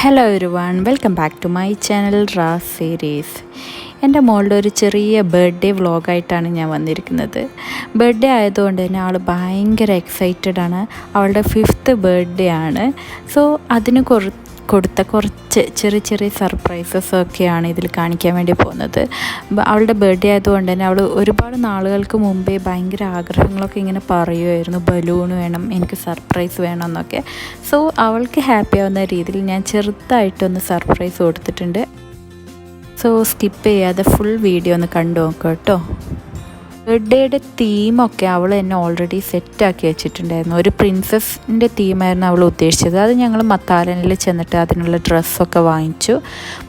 Hello everyone, welcome back to my channel റാസ് series. എൻ്റെ മോളുടെ ഒരു ചെറിയ ബർത്ത്ഡേ വ്ളോഗായിട്ടാണ് ഞാൻ വന്നിരിക്കുന്നത്. ബർത്ത്ഡേ ആയതുകൊണ്ട് തന്നെ അവൾ ഭയങ്കര എക്സൈറ്റഡ് ആണ്. അവളുടെ 5th ബർത്ത്ഡേ ആണ്. സോ അതിന് കൊടുത്ത കുറച്ച് ചെറിയ ചെറിയ സർപ്രൈസസൊക്കെയാണ് ഇതിൽ കാണിക്കാൻ വേണ്ടി പോകുന്നത്. അവളുടെ ബർത്ത്ഡേ ആയതുകൊണ്ട് തന്നെ അവൾ ഒരുപാട് നാളുകൾക്ക് മുമ്പേ ഭയങ്കര ആഗ്രഹങ്ങളൊക്കെ ഇങ്ങനെ പറയുമായിരുന്നു, ബലൂൺ വേണം, എനിക്ക് സർപ്രൈസ് വേണം എന്നൊക്കെ. സോ അവൾക്ക് ഹാപ്പി ആവുന്ന രീതിയിൽ ഞാൻ ചെറുതായിട്ടൊന്ന് സർപ്രൈസ് കൊടുത്തിട്ടുണ്ട്. സോ സ്കിപ്പ് ചെയ്യാതെ ഫുൾ വീഡിയോ ഒന്ന് കണ്ടു നോക്കാം കേട്ടോ. ബർത്ത്ഡേയുടെ തീമൊക്കെ അവൾ എന്നെ ഓൾറെഡി സെറ്റാക്കി വെച്ചിട്ടുണ്ടായിരുന്നു. ഒരു പ്രിൻസസിൻ്റെ തീമായിരുന്നു അവൾ ഉദ്ദേശിച്ചത്. അത് ഞങ്ങൾ മത്താലനിൽ ചെന്നിട്ട് അതിനുള്ള ഡ്രസ്സൊക്കെ വാങ്ങിച്ചു.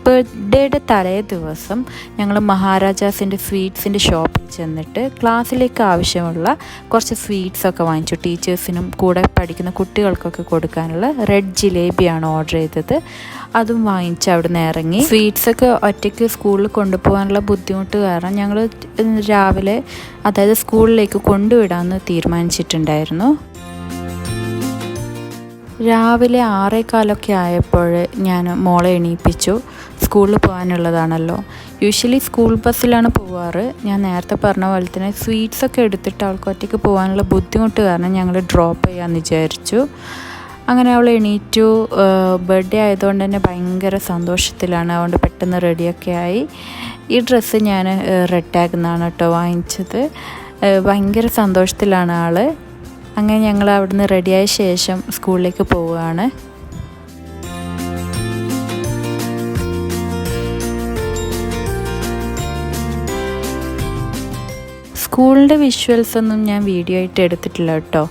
ബർത്ത്ഡേയുടെ തലേ ദിവസം ഞങ്ങൾ മഹാരാജാസിൻ്റെ സ്വീറ്റ്സിൻ്റെ ഷോപ്പിൽ ചെന്നിട്ട് ക്ലാസ്സിലേക്ക് ആവശ്യമുള്ള കുറച്ച് സ്വീറ്റ്സൊക്കെ വാങ്ങിച്ചു. ടീച്ചേഴ്സിനും കൂടെ പഠിക്കുന്ന കുട്ടികൾക്കൊക്കെ കൊടുക്കാനുള്ള റെഡ് ജിലേബിയാണ് ഓർഡർ ചെയ്തത്. അതും വാങ്ങിച്ച് അവിടെ നിന്ന് ഇറങ്ങി. സ്വീറ്റ്സൊക്കെ ഒറ്റയ്ക്ക് സ്കൂളിൽ കൊണ്ടുപോകാനുള്ള ബുദ്ധിമുട്ട് കാരണം ഞങ്ങൾ രാവിലെ, അതായത് സ്കൂളിലേക്ക് കൊണ്ടുവിടാമെന്ന് തീരുമാനിച്ചിട്ടുണ്ടായിരുന്നു. രാവിലെ 6:15 ആയപ്പോൾ ഞാൻ മോളെ എണീപ്പിച്ചു. സ്കൂളിൽ പോകാനുള്ളതാണല്ലോ. യൂഷ്വലി സ്കൂൾ ബസ്സിലാണ് പോവാറ്. ഞാൻ നേരത്തെ പറഞ്ഞ പോലെ തന്നെ സ്വീറ്റ്സൊക്കെ എടുത്തിട്ട് അവൾക്ക് ഒറ്റയ്ക്ക് പോകാനുള്ള ബുദ്ധിമുട്ട് കാരണം ഞങ്ങൾ ഡ്രോപ്പ് ചെയ്യാമെന്ന് വിചാരിച്ചു. അങ്ങനെ അവൾ എണീറ്റു. ബർത്ത്ഡേ ആയതുകൊണ്ട് തന്നെ ഭയങ്കര സന്തോഷത്തിലാണ്. അതുകൊണ്ട് പെട്ടെന്ന് റെഡിയൊക്കെ ആയി. ഈ ഡ്രസ്സ് ഞാൻ റെഡ് ടാഗിൽ നിന്നാണ് കേട്ടോ വാങ്ങിച്ചത്. ഭയങ്കര സന്തോഷത്തിലാണ് ആൾ. അങ്ങനെ ഞങ്ങൾ അവിടുന്ന് റെഡിയായ ശേഷം സ്കൂളിലേക്ക് പോവുകയാണ്. സ്കൂളിൻ്റെ വിഷ്വൽസൊന്നും ഞാൻ വീഡിയോ ആയിട്ട് എടുത്തിട്ടില്ല കേട്ടോ.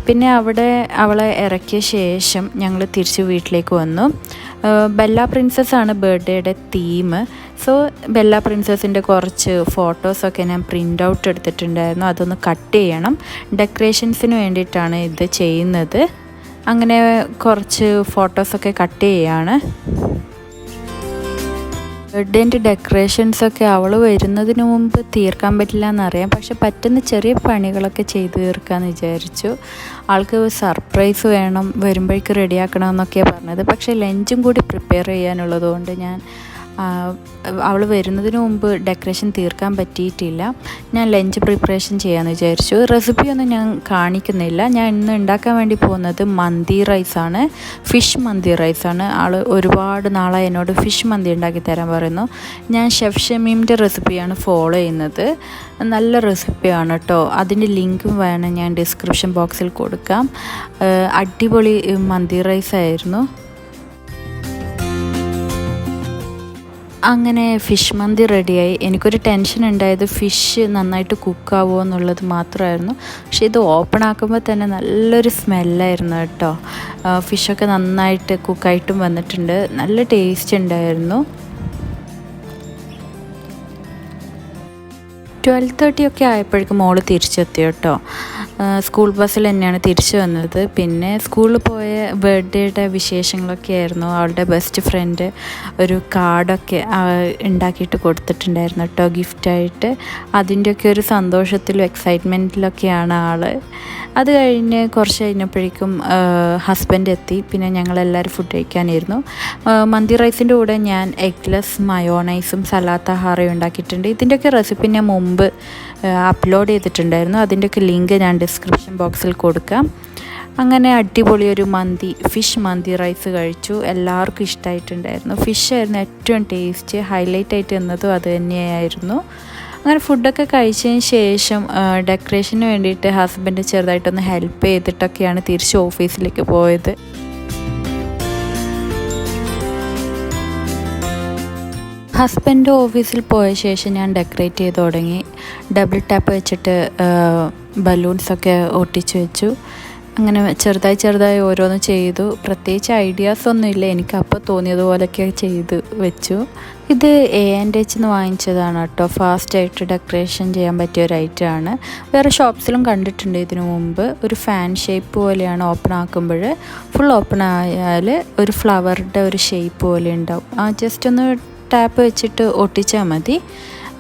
പിന്നെ അവിടെ അവളെ ഇറക്കിയ ശേഷം ഞങ്ങൾ തിരിച്ച് വീട്ടിലേക്ക് വന്നു. ബെല്ല പ്രിൻസസ്സാണ് ബർത്ത്ഡേയുടെ തീം. സോ ബെല്ല പ്രിൻസസിൻ്റെ കുറച്ച് ഫോട്ടോസൊക്കെ ഞാൻ പ്രിൻ്റ് ഔട്ട് എടുത്തിട്ടുണ്ടായിരുന്നു. അതൊന്ന് കട്ട് ചെയ്യണം. ഡെക്കറേഷൻസിന് വേണ്ടിയിട്ടാണ് ഇത് ചെയ്യുന്നത്. അങ്ങനെ കുറച്ച് ഫോട്ടോസൊക്കെ കട്ട് ചെയ്യുകയാണ്. ബർത്ത്ഡേൻ്റെ ഡെക്കറേഷൻസൊക്കെ അവൾ വരുന്നതിന് മുമ്പ് തീർക്കാൻ പറ്റില്ല എന്നറിയാം. പക്ഷെ പറ്റുന്ന ചെറിയ പണികളൊക്കെ ചെയ്ത് തീർക്കാമെന്ന് വിചാരിച്ചു. ആൾക്ക് സർപ്രൈസ് വേണം, വരുമ്പോഴേക്ക് റെഡിയാക്കണം എന്നൊക്കെയാണ് പറഞ്ഞത്. പക്ഷേ ലഞ്ചും കൂടി പ്രിപ്പയർ ചെയ്യാനുള്ളത് കൊണ്ട് ഞാൻ അവൾ വരുന്നതിന് മുമ്പ് ഡെക്കറേഷൻ തീർക്കാൻ പറ്റിയിട്ടില്ല. ഞാൻ ലഞ്ച് പ്രിപ്പറേഷൻ ചെയ്യാമെന്ന് വിചാരിച്ചു. റെസിപ്പിയൊന്നും ഞാൻ കാണിക്കുന്നില്ല. ഞാൻ ഇന്ന് ഉണ്ടാക്കാൻ വേണ്ടി പോകുന്നത് മന്തി റൈസാണ്. ഫിഷ് മന്തി റൈസാണ്. ആൾ ഒരുപാട് നാളായി എന്നോട് ഫിഷ് മന്തി ഉണ്ടാക്കി തരാൻ പറയുന്നു. ഞാൻ ഷെഫ് ഷമീമിൻ്റെ റെസിപ്പിയാണ് ഫോളോ ചെയ്യുന്നത്. നല്ല റെസിപ്പിയാണ് കേട്ടോ. അതിൻ്റെ ലിങ്കും വേണം ഞാൻ ഡിസ്ക്രിപ്ഷൻ ബോക്സിൽ കൊടുക്കാം. അടിപൊളി മന്തി റൈസായിരുന്നു. അങ്ങനെ ഫിഷ് മന്തി റെഡിയായി. എനിക്കൊരു ടെൻഷൻ ഉണ്ടായത് ഫിഷ് നന്നായിട്ട് കുക്കാവുമോ എന്നുള്ളത് മാത്രമായിരുന്നു. പക്ഷേ ഇത് ഓപ്പൺ ആക്കുമ്പോൾ തന്നെ നല്ലൊരു സ്മെല്ലായിരുന്നു കേട്ടോ. ഫിഷൊക്കെ നന്നായിട്ട് കുക്കായിട്ടും വന്നിട്ടുണ്ട്. നല്ല ടേസ്റ്റ് ഉണ്ടായിരുന്നു. 12:30 ഒക്കെ ആയപ്പോഴേക്കും മോള് തിരിച്ചെത്തി കേട്ടോ. സ്കൂൾ ബസ്സിൽ തന്നെയാണ് തിരിച്ചു വന്നത്. പിന്നെ സ്കൂളിൽ പോയ ബർത്ത്ഡേയുടെ വിശേഷങ്ങളൊക്കെ ആയിരുന്നു. അവളുടെ ബെസ്റ്റ് ഫ്രണ്ട് ഒരു കാർഡൊക്കെ ഉണ്ടാക്കിയിട്ട് കൊടുത്തിട്ടുണ്ടായിരുന്നു കേട്ടോ ഗിഫ്റ്റായിട്ട്. അതിൻ്റെയൊക്കെ ഒരു സന്തോഷത്തിലും എക്സൈറ്റ്മെൻറ്റിലൊക്കെയാണ് ആൾ. അത് കഴിഞ്ഞ് കുറച്ച് കഴിഞ്ഞപ്പോഴേക്കും ഹസ്ബൻഡ് എത്തി. പിന്നെ ഞങ്ങളെല്ലാവരും ഫുഡ് കഴിക്കാനിരുന്നു. മന്തി റൈസിൻ്റെ കൂടെ ഞാൻ എഗ്ലെസ് മയോണൈസും സലാത്ത ഹാറയും ഉണ്ടാക്കിയിട്ടുണ്ട്. ഇതിൻ്റെയൊക്കെ റെസിപ്പി ഞാൻ മുമ്പ് അപ്ലോഡ് ചെയ്തിട്ടുണ്ടായിരുന്നു. അതിൻ്റെയൊക്കെ ലിങ്ക് ഞാൻ ഡിസ്ക്രിപ്ഷൻ ബോക്സിൽ കൊടുക്കാം. അങ്ങനെ അടിപൊളി ഒരു ഫിഷ് മന്തി റൈസ് കഴിച്ചു. എല്ലാവർക്കും ഇഷ്ടമായിട്ടുണ്ടായിരുന്നു. ഫിഷായിരുന്നു ഏറ്റവും ടേസ്റ്റ്. ഹൈലൈറ്റ് ആയിട്ട് എന്നതും അത് തന്നെയായിരുന്നു. അങ്ങനെ ഫുഡൊക്കെ കഴിച്ചതിന് ശേഷം ഡെക്കറേഷന് വേണ്ടിയിട്ട് ഹസ്ബൻഡ് ചെറുതായിട്ടൊന്ന് ഹെൽപ്പ് ചെയ്തിട്ടൊക്കെയാണ് തിരിച്ച് ഓഫീസിലേക്ക് പോയത്. ഹസ്ബൻഡ് ഓഫീസിൽ പോയ ശേഷം ഞാൻ ഡെക്കറേറ്റ് ചെയ്ത് തുടങ്ങി. ഡബിൾ ടാപ്പ് വെച്ചിട്ട് ബലൂൺസൊക്കെ ഒട്ടിച്ച് വെച്ചു. അങ്ങനെ ചെറുതായി ഓരോന്ന് ചെയ്തു. പ്രത്യേകിച്ച് ഐഡിയാസൊന്നുമില്ല. എനിക്ക് അപ്പോൾ തോന്നിയതുപോലെയൊക്കെ ചെയ്ത് വെച്ചു. ഇത് A&H വാങ്ങിച്ചതാണ് കേട്ടോ. ഫാസ്റ്റായിട്ട് ഡെക്കറേഷൻ ചെയ്യാൻ പറ്റിയ ഒരു ഐറ്റമാണ്. വേറെ ഷോപ്സിലും കണ്ടിട്ടുണ്ട് ഇതിനു മുമ്പ്. ഒരു ഫാൻ ഷേപ്പ് പോലെയാണ് ഓപ്പൺ ആക്കുമ്പോൾ. ഫുൾ ഓപ്പൺ ആയാൽ ഒരു ഫ്ലവറിൻ്റെ ഒരു ഷേപ്പ് പോലെ ഉണ്ടാവും. ജസ്റ്റ് ഒന്ന് ടാപ്പ് വെച്ചിട്ട് ഒട്ടിച്ചാൽ മതി.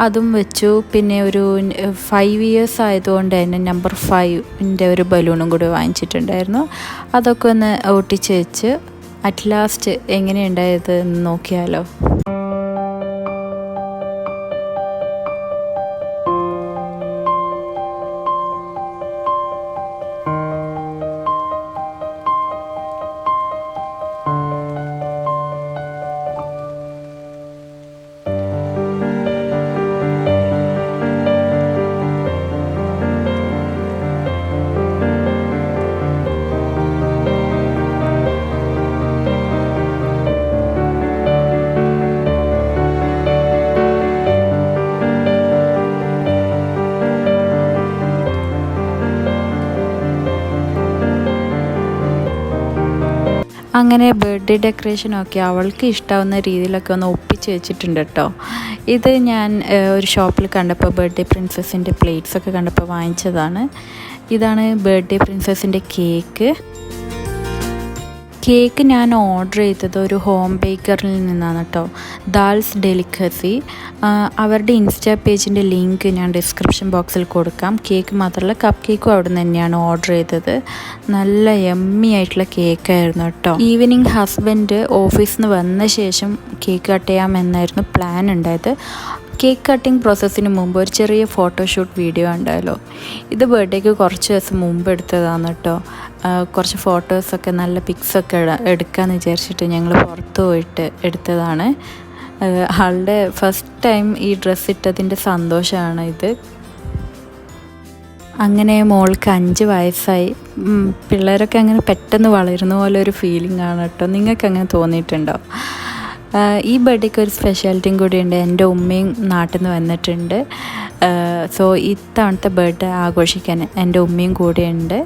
അതും വെച്ചു. പിന്നെ ഒരു 5 ഇയേഴ്സ് ആയതുകൊണ്ട് തന്നെ നമ്പർ 5ൻ്റെ ഒരു ബലൂണും കൂടി വാങ്ങിച്ചിട്ടുണ്ടായിരുന്നു. അതൊക്കെ ഒന്ന് ഒട്ടിച്ച് വെച്ച് അറ്റ് ലാസ്റ്റ് എങ്ങനെയുണ്ടായത് എന്ന് നോക്കിയാലോ. അങ്ങനെ ബർത്ത്ഡേ ഡെക്കറേഷനൊക്കെ അവൾക്ക് ഇഷ്ടാവുന്ന രീതിയിലൊക്കെ ഒന്ന് ഒപ്പിച്ച് വെച്ചിട്ടുണ്ട് കേട്ടോ. ഇത് ഞാൻ ഒരു ഷോപ്പിൽ കണ്ടപ്പോൾ ബർത്ത്ഡേ പ്രിൻസസിൻ്റെ പ്ലേറ്റ്സൊക്കെ കണ്ടപ്പോൾ വാങ്ങിച്ചതാണ്. ഇതാണ് ബർത്ത്ഡേ പ്രിൻസസിൻ്റെ കേക്ക്. കേക്ക് ഞാൻ ഓർഡർ ചെയ്തത് ഒരു ഹോം ബേക്കറിൽ നിന്നാണ് കേട്ടോ, ദാൽസ് ഡെലിക്കസി. അവരുടെ ഇൻസ്റ്റാ പേജിൻ്റെ ലിങ്ക് ഞാൻ ഡിസ്ക്രിപ്ഷൻ ബോക്സിൽ കൊടുക്കാം. കേക്ക് മാത്രമല്ല കപ്പ് കേക്കും അവിടെ നിന്ന് തന്നെയാണ് ഓർഡർ ചെയ്തത്. നല്ല യമ്മി ആയിട്ടുള്ള കേക്കായിരുന്നു കേട്ടോ. ഈവനിങ് ഹസ്ബൻഡ് ഓഫീസിൽ നിന്ന് വന്ന ശേഷം കേക്ക് കട്ട് ചെയ്യാമെന്നായിരുന്നു പ്ലാൻ ഉണ്ടായത്. കേക്ക് കട്ടിങ് പ്രോസസ്സിന് മുമ്പ് ഒരു ചെറിയ ഫോട്ടോഷൂട്ട് വീഡിയോ ഉണ്ടായല്ലോ. ഇത് ബർത്ത്ഡേക്ക് കുറച്ച് ദിവസം മുമ്പ് എടുത്തതാണ് കേട്ടോ. കുറച്ച് ഫോട്ടോസൊക്കെ നല്ല പിക്സൊക്കെ എടുക്കാമെന്ന് വിചാരിച്ചിട്ട് ഞങ്ങൾ പുറത്ത് പോയിട്ട് എടുത്തതാണ്. ആളുടെ ഫസ്റ്റ് ടൈം ഈ ഡ്രസ്സ് ഇട്ടതിൻ്റെ സന്തോഷമാണ് ഇത്. അങ്ങനെ മോൾക്ക് 5 വയസ്സായി. പിള്ളേരൊക്കെ അങ്ങനെ പെട്ടെന്ന് വളരുന്ന പോലെ ഒരു ഫീലിംഗ് ആണ് കേട്ടോ. നിങ്ങൾക്ക് അങ്ങനെ തോന്നിയിട്ടുണ്ടോ? ഈ ബർത്ത്ഡേക്ക് ഒരു സ്പെഷ്യാലിറ്റിയും കൂടിയുണ്ട്. എൻ്റെ ഉമ്മയും നാട്ടിൽ നിന്ന് വന്നിട്ടുണ്ട്. സോ ഇത്തവണത്തെ ബർത്ത്ഡേ ആഘോഷിക്കാൻ എൻ്റെ ഉമ്മയും കൂടെയുണ്ട്.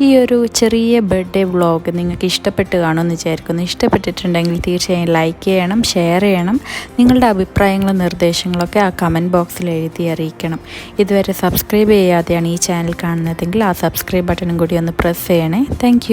ഈ ഒരു ചെറിയ ബർത്ത്ഡേ വ്ളോഗ് നിങ്ങൾക്ക് ഇഷ്ടപ്പെട്ട് കാണുമെന്ന് വിചാരിക്കുന്നു. ഇഷ്ടപ്പെട്ടിട്ടുണ്ടെങ്കിൽ തീർച്ചയായും ലൈക്ക് ചെയ്യണം, ഷെയർ ചെയ്യണം. നിങ്ങളുടെ അഭിപ്രായങ്ങളും നിർദ്ദേശങ്ങളൊക്കെ ആ കമൻറ്റ് ബോക്സിൽ എഴുതി അറിയിക്കണം. ഇതുവരെ സബ്സ്ക്രൈബ് ചെയ്യാതെയാണ് ഈ ചാനൽ കാണുന്നതെങ്കിൽ ആ സബ്സ്ക്രൈബ് ബട്ടണും കൂടി ഒന്ന് പ്രസ് ചെയ്യണേ. താങ്ക്